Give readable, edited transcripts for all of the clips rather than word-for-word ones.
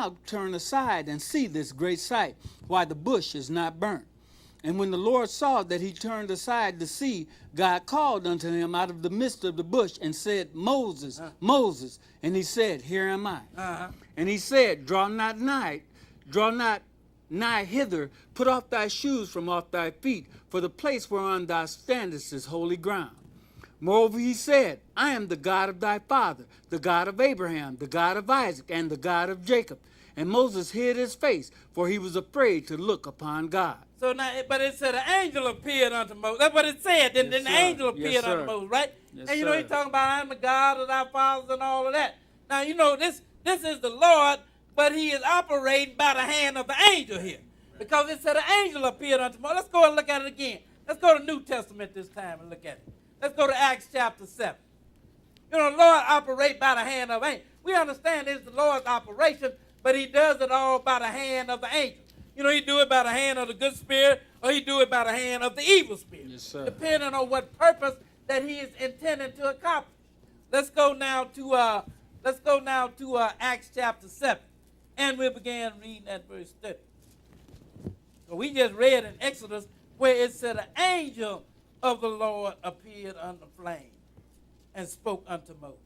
now turn aside and see this great sight, why the bush is not burnt. And when the Lord saw that he turned aside to see, God called unto him out of the midst of the bush and said, Moses, Moses. And he said, Here am I. And he said, Draw not nigh hither, put off thy shoes from off thy feet, for the place whereon thou standest is holy ground. Moreover, he said, I am the God of thy father, the God of Abraham, the God of Isaac, and the God of Jacob. And Moses hid his face, for he was afraid to look upon God. So now, but it said an angel appeared unto Moses. That's what it said. Then the angel appeared unto Moses, right? Yes, and he's talking about I am the God of thy fathers and all of that. Now, this is the Lord, but he is operating by the hand of the angel here. Because it said an angel appeared unto Moses. Let's go and look at it again. Let's go to the New Testament this time and look at it. Let's go to Acts chapter 7. The Lord operates by the hand of angel. We understand it's the Lord's operation, but he does it all by the hand of the angel. He do it by the hand of the good spirit, or he do it by the hand of the evil spirit. Yes, sir. Depending on what purpose that he is intending to accomplish. Let's go now to Acts chapter 7, and we'll begin reading at verse 30. So we just read in Exodus where it said an angel of the Lord appeared unto flame and spoke unto Moses.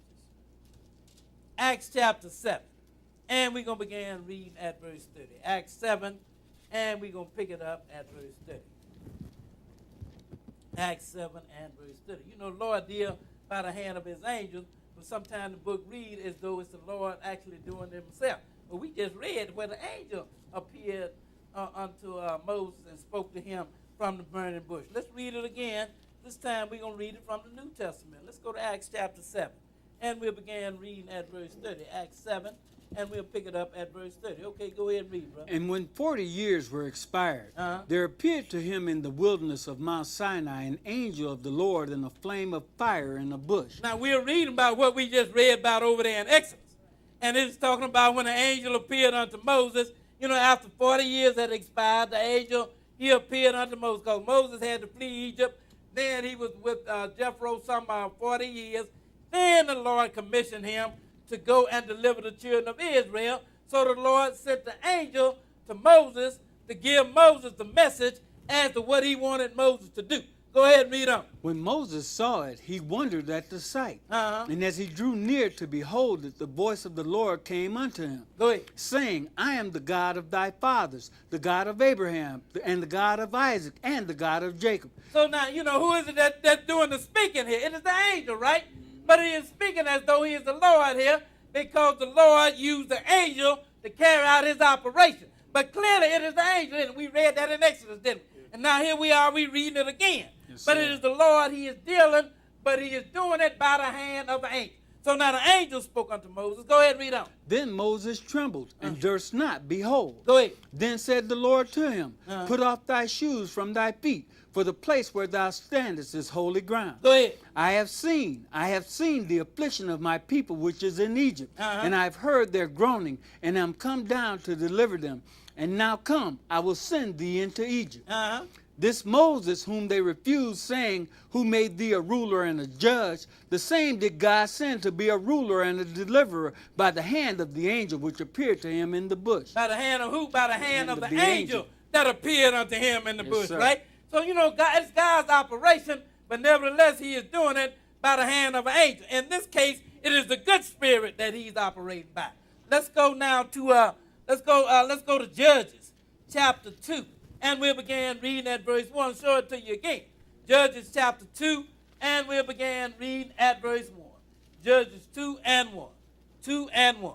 Acts chapter 7, and we're going to begin reading at verse 30. Acts 7, and we're going to pick it up at verse 30. Acts 7 and verse 30. The Lord deal by the hand of his angels, but sometimes the book read as though it's the Lord actually doing it himself. But we just read where the angel appeared unto Moses and spoke to him from the burning bush. Let's read it again. This time we're going to read it from the New Testament. Let's go to Acts chapter 7, and we'll begin reading at verse 30. Acts 7, and we'll pick it up at verse 30. Okay, go ahead and read, brother. And when 40 years were expired, there appeared to him in the wilderness of Mount Sinai an angel of the Lord in a flame of fire in a bush. Now, we're reading about what we just read about over there in Exodus. And it's talking about when the angel appeared unto Moses. After 40 years had expired, the angel, he appeared unto Moses, because Moses had to flee Egypt. Then he was with Jethro some 40 years. Then the Lord commissioned him to go and deliver the children of Israel. So the Lord sent the angel to Moses to give Moses the message as to what he wanted Moses to do. Go ahead and read on. When Moses saw it, he wondered at the sight. Uh-huh. And as he drew near to behold it, the voice of the Lord came unto him, Go ahead. saying, I am the God of thy fathers, the God of Abraham, and the God of Isaac, and the God of Jacob. So now, who is it that's doing the speaking here? It is the angel, right? But he is speaking as though he is the Lord here, because the Lord used the angel to carry out his operation. But clearly it is the angel, and we read that in Exodus, didn't we? And now here we are, we reading it again. Yes, but sir. it is the Lord, he is dealing, but he is doing it by the hand of the angel. So now the angel spoke unto Moses. Go ahead and read on. Then Moses trembled, and durst not behold. Go ahead. Then said the Lord to him, Put off thy shoes from thy feet, for the place where thou standest is holy ground. Go ahead. I have seen the affliction of my people which is in Egypt, and I have heard their groaning, and am come down to deliver them. And now come, I will send thee into Egypt. This Moses whom they refused, saying, Who made thee a ruler and a judge? The same did God send to be a ruler and a deliverer by the hand of the angel which appeared to him in the bush. By the hand of who? By the hand of the angel that appeared unto him in the bush, sir. right? So, God, it's God's operation, but nevertheless, he is doing it by the hand of an angel. In this case, it is the good spirit that he's operating by. Let's go now to let's go to Judges chapter 2, and we'll begin reading at verse 1. Show it to you again. Judges chapter 2, and we'll begin reading at verse 1. Judges 2 and 1. 2 and 1.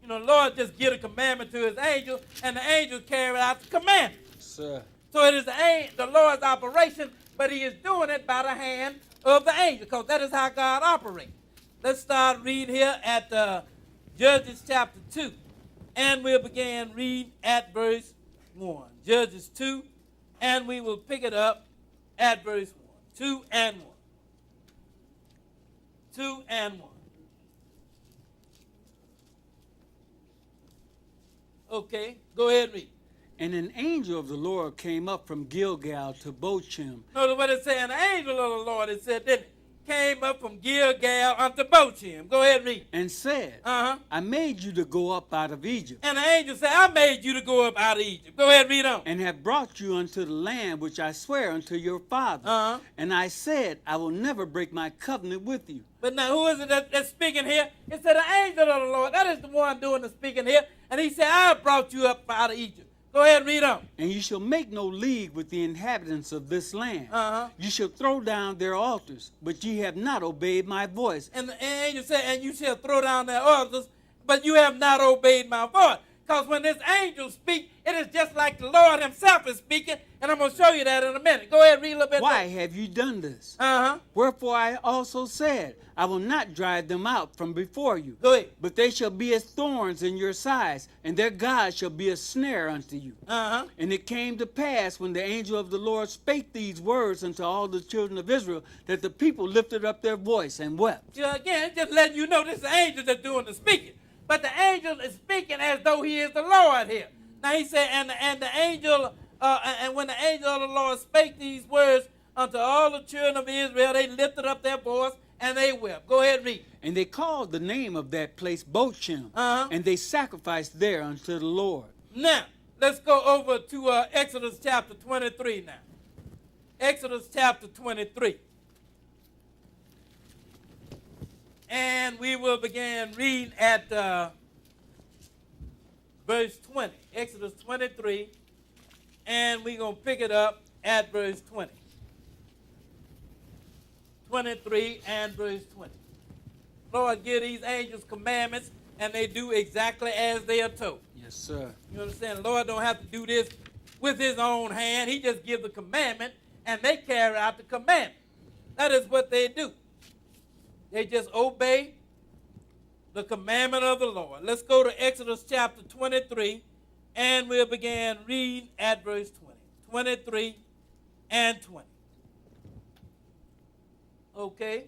Lord just give a commandment to his angel, and the angel carried out the commandment. Sir. So it is the Lord's operation, but he is doing it by the hand of the angel, because that is how God operates. Let's start reading here at Judges chapter 2, and we'll begin reading at verse 1. Judges 2, and we will pick it up at verse 1. 2 and 1. 2 and 1. Okay, go ahead and read. And an angel of the Lord came up from Gilgal to Bochim. Notice what it said, an angel of the Lord, it said, didn't it? came up from Gilgal unto Bochim. Go ahead and read. and said, Uh-huh. I made you to go up out of Egypt, And the angel said, I made you to go up out of Egypt. Go ahead and read on. and have brought you unto the land which I swear unto your fathers. Uh-huh. And I said, I will never break my covenant with you. But now who is it that's speaking here? It said the angel of the Lord. That is the one doing the speaking here. And he said, I brought you up out of Egypt. Go ahead and read on. And you shall make no league with the inhabitants of this land. Uh-huh. You shall throw down their altars, but ye have not obeyed my voice. And the angel said, and you shall throw down their altars, but you have not obeyed my voice. Because when this angel speaks, it is just like the Lord himself is speaking. And I'm going to show you that in a minute. Go ahead and read a little bit. Why have you done this? Uh-huh. Wherefore I also said, I will not drive them out from before you. Go ahead. But they shall be as thorns in your sides, and their God shall be a snare unto you. Uh-huh. And it came to pass, when the angel of the Lord spake these words unto all the children of Israel, that the people lifted up their voice and wept. So again, just letting you know this is the angel that's doing the speaking. But the angel is speaking as though he is the Lord here. Now he said, and the angel, and when the angel of the Lord spake these words unto all the children of Israel, they lifted up their voice and they wept. Go ahead and read. And they called the name of that place Bochim, Uh-huh. and they sacrificed there unto the Lord. Now, let's go over to Exodus chapter 23 now. Exodus chapter 23. And we will begin reading at verse 20. Exodus 23. And we're going to pick it up at verse 20. 23 and verse 20. Lord, give these angels commandments, and they do exactly as they are told. Yes, sir. You understand? The Lord don't have to do this with his own hand. He just gives the commandment, and they carry out the commandment. That is what they do. They just obey the commandment of the Lord. Let's go to Exodus chapter 23, and we'll begin reading at verse 20. 23 and 20. Okay?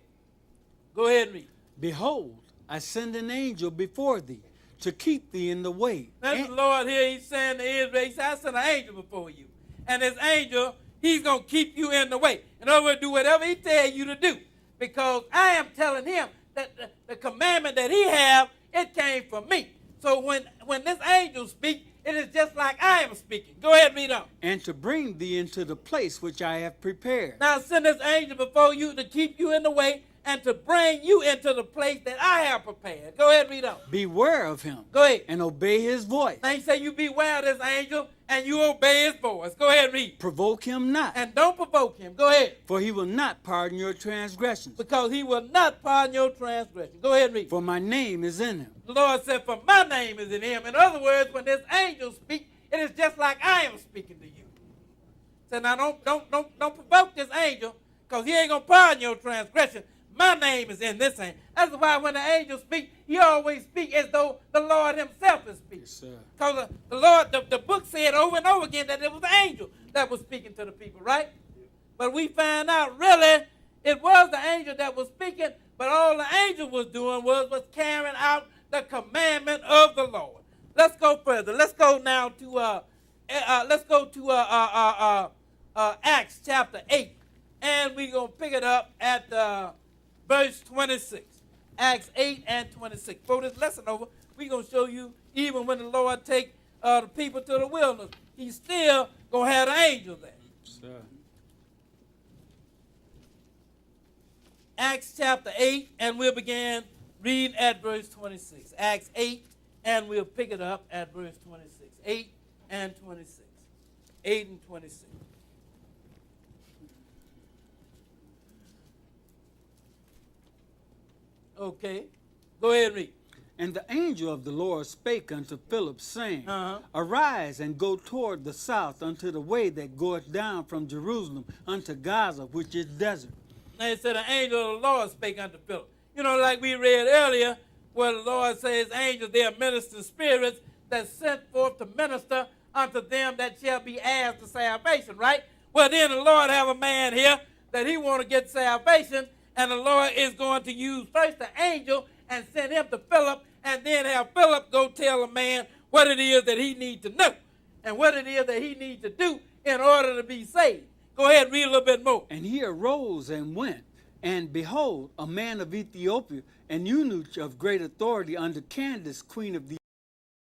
Go ahead and read. Behold, I send an angel before thee to keep thee in the way. That's the Lord here. He's saying to Israel, he said, I sent an angel before you. And this angel, he's going to keep you in the way. In other words, do whatever he tells you to do. Because I am telling him that the commandment that he have, it came from me. So when this angel speaks, it is just like I am speaking. Go ahead and read on. And to bring thee into the place which I have prepared. Now send this angel before you to keep you in the way and to bring you into the place that I have prepared. Go ahead and read on. Beware of him. Go ahead. And obey his voice. Now he say you beware of this angel and you obey his voice. Go ahead and read. Provoke him not, And don't provoke him. Go ahead. for he will not pardon your transgressions. Because he will not pardon your transgression. Go ahead and read. For my name is in him. The Lord said, for my name is in him. In other words, when this angel speaks, it is just like I am speaking to you. So now don't provoke this angel, because he ain't going to pardon your transgression. My name is in this angel. That's why when the angel speaks, he always speaks as though the Lord himself is speaking. Yes, sir. Because the Lord, the book said over and over again that it was the angel that was speaking to the people, right? But we find out really it was the angel that was speaking, but all the angel was doing was carrying out the commandment of the Lord. Let's go further. Let's go now to Acts chapter 8, and we're gonna pick it up at verse 26. Acts 8 and 26. For this lesson over, we're gonna show you even when the Lord take the people to the wilderness, he's still gonna have the angels there. Sir. Acts chapter 8, and we'll begin reading at verse 26. Acts 8, and we'll pick it up at verse 26. 8 and 26. 8 and 26. Okay. Go ahead and read. And the angel of the Lord spake unto Philip, saying, Uh-huh. Arise and go toward the south unto the way that goeth down from Jerusalem unto Gaza, which is desert. Now it said the angel of the Lord spake unto Philip. You know, like we read earlier, where the Lord says, angels, they are ministering spirits that sent forth to minister unto them that shall be heirs to salvation, right? Well, then the Lord have a man here that he want to get salvation, and the Lord is going to use first the angel and send him to Philip, and then have Philip go tell a man what it is that he needs to know and what it is that he needs to do in order to be saved. Go ahead and read a little bit more. And he arose and went, And behold, a man of Ethiopia, an eunuch of great authority under Candace, queen of the